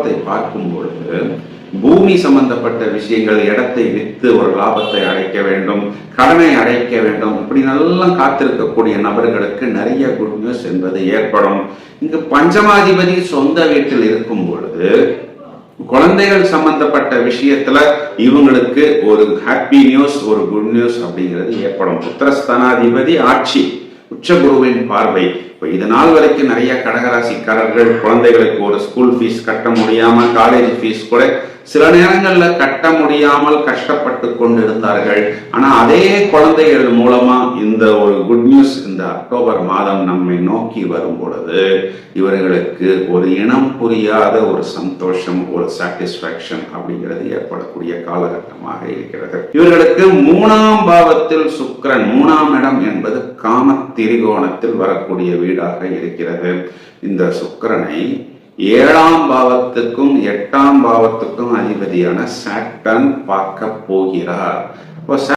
பாவத்தை பார்க்கும் பொழுது பூமி சம்பந்தப்பட்ட விஷயங்கள், இடத்தை வித்து ஒரு லாபத்தை அடைக்க வேண்டும், கடனை அடைக்க வேண்டும், இப்படி நல்லா காத்திருக்கக்கூடிய நபர்களுக்கு நிறைய குட் நியூஸ் என்பது ஏற்படும். இங்கு பஞ்சமாதிபதி சொந்த வீட்டில் இருக்கும் பொழுது குழந்தைகள் சம்பந்தப்பட்ட விஷயத்துல இவங்களுக்கு ஒரு ஹாப்பி நியூஸ், ஒரு குட் நியூஸ் அப்படிங்கிறது ஏற்படும். புத்திரஸ்தானாதிபதி ஆட்சி, உச்சகுருவின் பார்வை. இது நாள் வரைக்கும் நிறைய கடகராசிக்காரர்கள் குழந்தைகளுக்கு ஒரு ஸ்கூல் ஃபீஸ் கட்ட முடியாம, காலேஜ் ஃபீஸ் கூட சில நேரங்கள்ல கட்ட முடியாமல் கஷ்டப்பட்டு கொண்டிருந்தார்கள். ஆனா அதே குழந்தைகள் மூலமா இந்த ஒரு குட் நியூஸ் இந்த அக்டோபர் மாதம் நம்மை நோக்கி வரும் பொழுது இவர்களுக்கு ஒரு இனம் புரியாத ஒரு சந்தோஷம், ஒரு சாட்டிஸ்பாக்சன் அப்படிங்கிறது ஏற்படக்கூடிய காலகட்டமாக இருக்கிறது. இவர்களுக்கு 3ஆம் பாவத்தில் சுக்கிரன், 3ஆம் இடம் என்பது காம திரிகோணத்தில் வரக்கூடிய வீடாக இருக்கிறது. இந்த சுக்கிரனை 7ஆம் பாவத்துக்கும் 8ஆம் பாவத்துக்கும் அதிபதியான சாட்டர்ன் பார்க்க போகிறார்.